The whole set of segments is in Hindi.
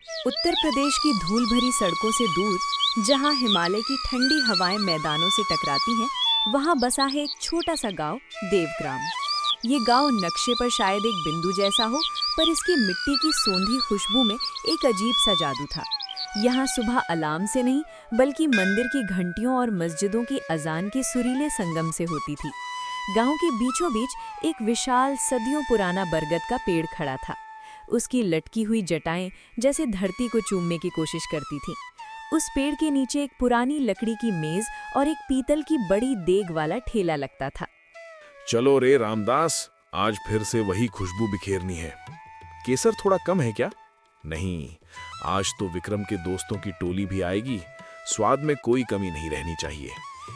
उत्तर प्रदेश की धूल भरी सड़कों से दूर, जहां हिमालय की ठंडी हवाएं मैदानों से टकराती हैं, वहां बसा है एक छोटा सा गांव, देवग्राम। ये गांव नक्शे पर शायद एक बिंदु जैसा हो, पर इसकी मिट्टी की सोंधी खुशबू में एक अजीब सा जादू था। यहाँ सुबह अलार्म से नहीं, बल्कि मंदिर की घंटियों और मस्जिदों की अजान के सुरीले संगम से होती थी। गांव के बीचों बीच एक विशाल सदियों पुराना बरगद का पेड़ खड़ा था। उसकी लटकी हुई जटाएं जैसे धरती को चूमने की कोशिश करती थीं। उस पेड़ के नीचे एक पुरानी लकड़ी की मेज और एक पीतल की बड़ी देग वाला ठेला लगता था। चलो रे रामदास, आज फिर से वही खुशबू बिखेरनी है। केसर थोड़ा कम है क्या? नहीं, आज तो विक्रम के दोस्तों की टोली भी आएगी। स्वाद में कोई कमी नहीं रहनी चाहिए।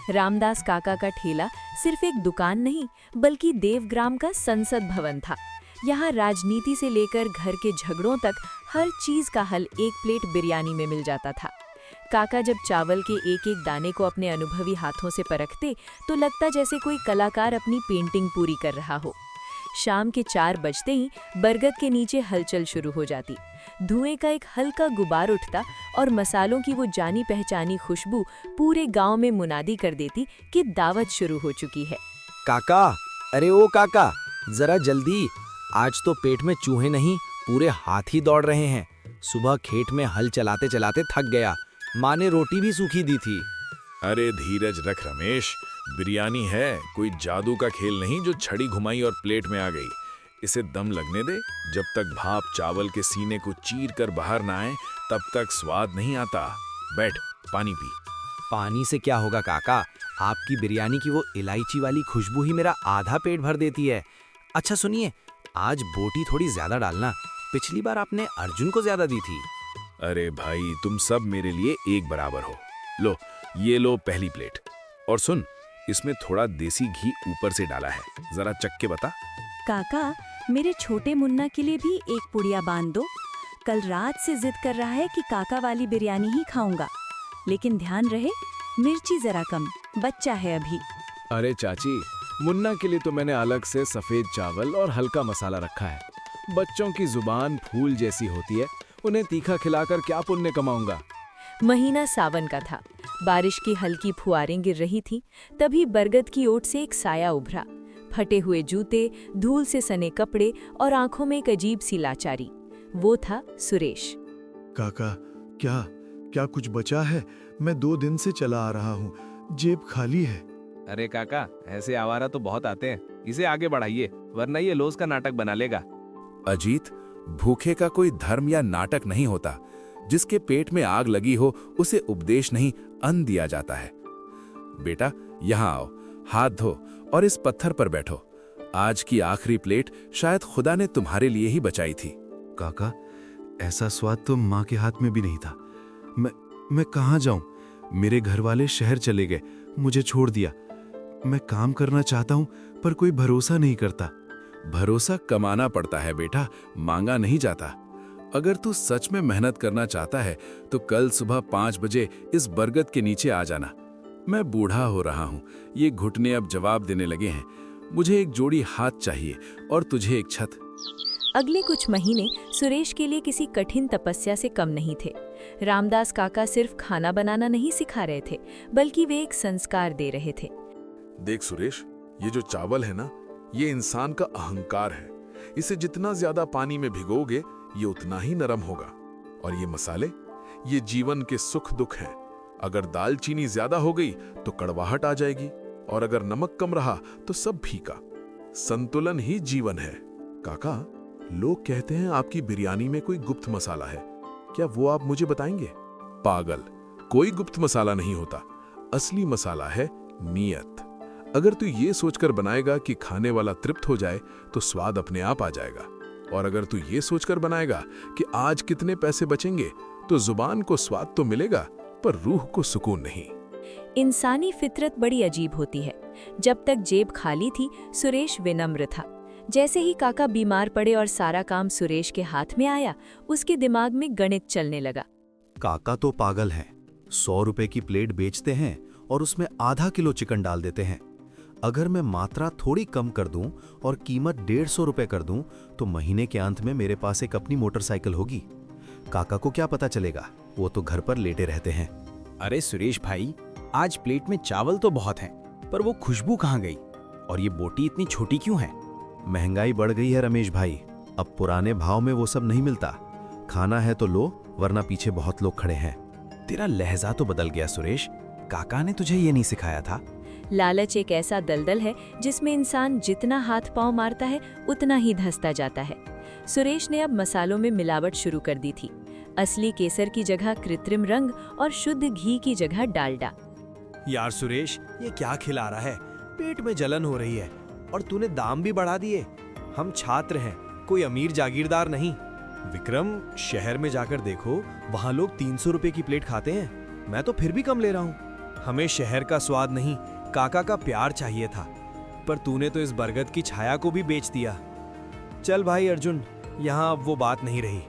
रामदास काका का ठेला सिर्फ एक दुकान नहीं, बल्कि देवग्राम का संसद भवन था। यहाँ राजनीति से लेकर घर के झगड़ों तक हर चीज का हल एक प्लेट बिरयानी में मिल जाता था। काका जब चावल के एक एक दाने को अपने अनुभवी हाथों से परखते, तो लगता जैसे कोई कलाकार अपनी पेंटिंग पूरी कर रहा हो। शाम के 4 बजते ही बरगद के नीचे हलचल शुरू हो जाती। धुएं का एक हल्का गुबार उठता और मसालों की वो जानी पहचानी खुशबू पूरे गांव में मुनादी कर देती कि दावत शुरू हो चुकी है। काका, अरे ओ काका, जरा जल्दी। आज तो पेट में चूहे नहीं, पूरे हाथी दौड़ रहे हैं। सुबह खेत में हल चलाते चलाते थक गया। माँ ने रोटी भी सूखी दी थी। अरे धीरज रख रमेश, बिरयानी है, कोई जादू का खेल नहीं जो छड़ी घुमाई और प्लेट में आ गई। इसे दम लगने दे। जब तक भाप चावल के सीने को चीर कर बाहर ना आए, तब तक स्वाद नहीं आता। बैठ, पानी पी। पानी से क्या होगा काका? आपकी बिरयानी की वो इलायची वाली खुशबू ही मेरा आधा पेट भर देती है। अच्छा सुनिए, आज बोटी थोड़ी ज्यादा डालना। पिछली बार आपने अर्जुन को ज्यादा दी थी। अरे भाई, तुम सब मेरे लिए एक बराबर हो। लो, ये लो पहली प्लेट। और सुन, इसमें थोड़ा देसी घी ऊपर से डाला है, जरा चख के बता। काका, मेरे छोटे मुन्ना के लिए भी एक पुड़िया बांध दो। कल रात से जिद कर रहा है कि काका वाली बिरयानी ही खाऊंगा, लेकिन ध्यान रहे मिर्ची जरा कम, बच्चा है अभी। अरे चाची, मुन्ना के लिए तो मैंने अलग से सफेद चावल और हल्का मसाला रखा है। बच्चों की जुबान फूल जैसी होती है, उन्हें तीखा खिलाकर क्या पुण्य कमाऊंगा। महीना सावन का था। बारिश की हल्की फुहारें गिर रही थीं। तभी बरगद की ओट से एक साया उभरा। फटे हुए जूते, धूल से सने कपड़े और आंखों में एक अजीब सी लाचारी। वो था सुरेश। काका, क्या कुछ बचा है? मैं 2 दिन से चला आ रहा हूँ, जेब खाली है। अरे काका, ऐसे आवारा तो बहुत आते हैं। इसे आगे बढ़ाइए, वरना ये लोज का नाटक बना लेगा। अजीत, भूखे का कोई धर्म या नाटक नहीं होता। जिसके पेट में आग लगी हो, उसे उपदेश नहीं, अन्न दिया जाता है। बेटा, यहाँ आओ, हाथ धो और इस पत्थर पर बैठो। आज की आखिरी प्लेट शायद खुदा ने तुम्हारे लिए ही बचाई थी। काका, ऐसा स्वाद तो माँ के हाथ में भी नहीं था। मैं कहाँ जाऊं? मेरे घर वाले शहर चले गए, मुझे छोड़ दिया। मैं काम करना चाहता हूं, पर कोई भरोसा नहीं करता। भरोसा कमाना पड़ता है बेटा, मांगा नहीं जाता। अगर तू सच में मेहनत करना चाहता है तो कल सुबह 5 बजे इस बरगद के नीचे आ जाना। मैं बूढ़ा हो रहा हूँ, ये घुटने अब जवाब देने लगे हैं। मुझे एक जोड़ी हाथ चाहिए और तुझे एक छत। अगले कुछ महीने सुरेश के लिए किसी कठिन तपस्या से कम नहीं थे। रामदास काका सिर्फ खाना बनाना नहीं सिखा रहे थे, बल्कि वे एक संस्कार दे रहे थे। देख सुरेश, ये जो चावल है ना, ये इंसान का अहंकार है। इसे जितना ज्यादा पानी में भिगोगे, ये उतना ही नरम होगा। और ये मसाले, ये जीवन के सुख दुख हैं। अगर दालचीनी ज्यादा हो गई तो कड़वाहट आ जाएगी, और अगर नमक कम रहा तो सब फीका। संतुलन ही जीवन है। काका, लोग कहते हैं आपकी बिरयानी में कोई गुप्त मसाला है, क्या वो आप मुझे बताएंगे? पागल, कोई गुप्त मसाला नहीं होता। असली मसाला है नियत। अगर तू ये सोचकर बनाएगा कि खाने वाला तृप्त हो जाए, तो स्वाद अपने आप आ जाएगा। और अगर तू ये सोचकर बनाएगा कि आज कितने पैसे बचेंगे, तो जुबान को स्वाद तो मिलेगा, पर रूह को सुकून नहीं। इंसानी फितरत बड़ी अजीब होती है। जब तक जेब खाली थी, सुरेश विनम्र था। जैसे ही काका बीमार पड़े और सारा काम सुरेश के हाथ में आया, उसके दिमाग में गणित चलने लगा। काका तो पागल हैं। 100 रुपए की प्लेट बेचते हैं और उसमें आधा किलो चिकन डाल देते हैं। अगर मैं मात्रा थोड़ी कम कर दूं और कीमत 150 रुपए कर दूं, तो महीने के अंत में मेरे पास एक अपनी मोटरसाइकिल होगी। काका को क्या पता चलेगा, वो तो घर पर लेटे रहते हैं। अरे सुरेश भाई, आज प्लेट में चावल तो बहुत हैं, पर वो खुशबू कहाँ गई? और ये बोटी इतनी छोटी क्यों है? महंगाई बढ़ गई है रमेश भाई, अब पुराने भाव में वो सब नहीं मिलता। खाना है तो लो, वरना पीछे बहुत लोग खड़े हैं। तेरा लहजा तो बदल गया सुरेश, काका ने तुझे ये नहीं सिखाया था? लालच एक ऐसा दलदल है जिसमें इंसान जितना हाथ पांव मारता है उतना ही धंसता जाता है। सुरेश ने अब मसालों में मिलावट शुरू कर दी थी। असली केसर की जगह कृत्रिम रंग और शुद्ध घी की जगह डालडा। यार सुरेश, ये क्या खिला रहा है? पेट में जलन हो रही है और तूने दाम भी बढ़ा दिए। हम छात्र हैं, कोई अमीर जागीरदार नहीं। विक्रम, शहर में जाकर देखो, वहाँ लोग 300 रुपए की प्लेट खाते हैं। मैं तो फिर भी कम ले रहा हूँ। हमें शहर का स्वाद नहीं, काका का प्यार चाहिए था, पर तूने तो इस बरगद की छाया को भी बेच दिया। चल भाई अर्जुन, यहाँ अब वो बात नहीं रही।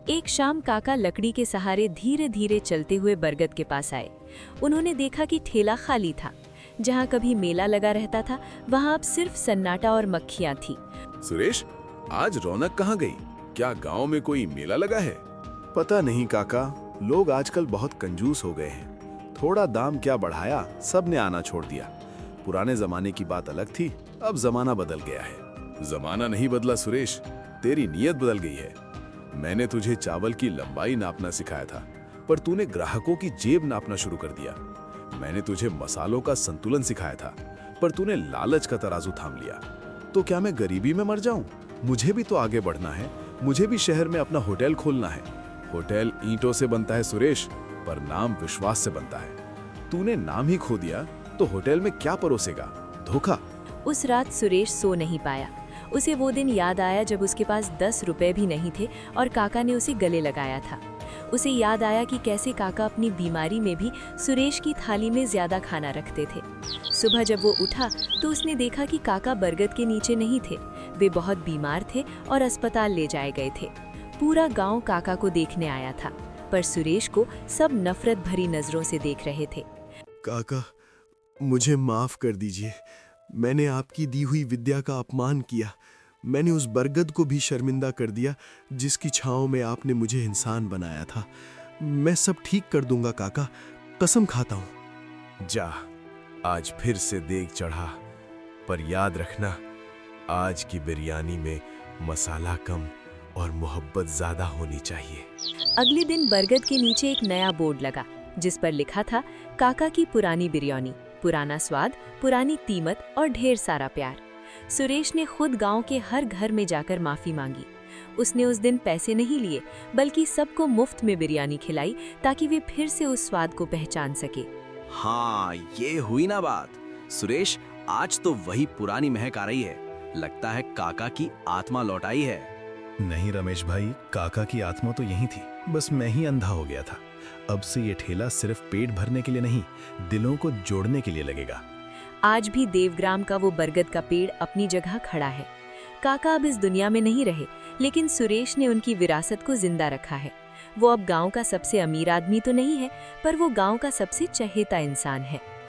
एक शाम काका लकड़ी के सहारे धीरे धीरे चलते हुए बरगद के पास आए। उन्होंने देखा कि ठेला खाली था। जहाँ कभी मेला लगा रहता था, वहाँ अब सिर्फ सन्नाटा और मक्खियाँ थी। सुरेश, आज रौनक कहाँ गई? क्या गांव में कोई मेला लगा है? पता नहीं काका, लोग आजकल बहुत कंजूस हो गए हैं। थोड़ा दाम क्या बढ़ाया, सब ने आना छोड़ दिया। पुराने जमाने की बात अलग थी, अब जमाना बदल गया है। जमाना नहीं बदला सुरेश, तेरी नीयत बदल गई है। मैंने तुझे चावल की लंबाई नापना सिखाया था, पर तूने ग्राहकों की जेब नापना शुरू कर दिया। मैंने तुझे मसालों का संतुलन सिखाया था, पर तूने लालच का तराजू थाम लिया। तो क्या मैं गरीबी में मर जाऊं? मुझे भी तो आगे बढ़ना है, मुझे भी शहर में अपना होटल खोलना है। होटल ईंटों से बनता है सुरेश, पर नाम विश्वास से बनता है। तूने नाम ही खो दिया तो होटल में क्या परोसेगा? धोखा। उस रात सुरेश सो नहीं पाया। उसे वो दिन याद आया जब उसके पास 10 रुपए भी नहीं थे और काका ने उसे गले लगाया था। उसे याद आया कि कैसे काका अपनी बीमारी में भी सुरेश की थाली में ज्यादा खाना रखते थे। सुबह जब वो उठा तो उसने देखा कि काका बरगद के नीचे नहीं थे। वे बहुत बीमार थे और अस्पताल ले जाए गए थे। पूरा गांव काका को देखने आया था, पर सुरेश को सब नफरत भरी नजरों से देख रहे थे। काका, मुझे माफ कर दीजिए। मैंने आपकी दी हुई विद्या का अपमान किया। मैंने उस बरगद को भी शर्मिंदा कर दिया जिसकी छांव में आपने मुझे इंसान बनाया था। मैं सब ठीक कर दूंगा काका, कसम खाता हूँ। जा, आज फिर से देग चढ़ा, पर याद रखना, आज की बिरयानी में मसाला कम और मोहब्बत ज्यादा होनी चाहिए। अगले दिन बरगद के नीचे एक नया बोर्ड लगा जिस पर लिखा था, काका की पुरानी बिरयानी, पुराना स्वाद, पुरानी कीमत और ढेर सारा प्यार। सुरेश ने खुद गांव के हर घर में जाकर माफी मांगी। उसने उस दिन पैसे नहीं लिए, बल्कि सबको मुफ्त में बिरयानी खिलाई ताकि वे फिर से उस स्वाद को पहचान सके। हाँ, ये हुई ना बात। सुरेश, आज तो वही पुरानी महक आ रही है। लगता है काका की आत्मा लौट आई है। नहीं रमेश भाई, काका की आत्मा तो यही थी, बस मैं ही अंधा हो गया था। अब से ये ठेला सिर्फ पेट भरने के लिए नहीं, दिलों को जोड़ने के लिए लगेगा। आज भी देवग्राम का वो बरगद का पेड़ अपनी जगह खड़ा है। काका अब इस दुनिया में नहीं रहे, लेकिन सुरेश ने उनकी विरासत को जिंदा रखा है। वो अब गांव का सबसे अमीर आदमी तो नहीं है, पर वो गांव का सबसे चहेता इंसान है।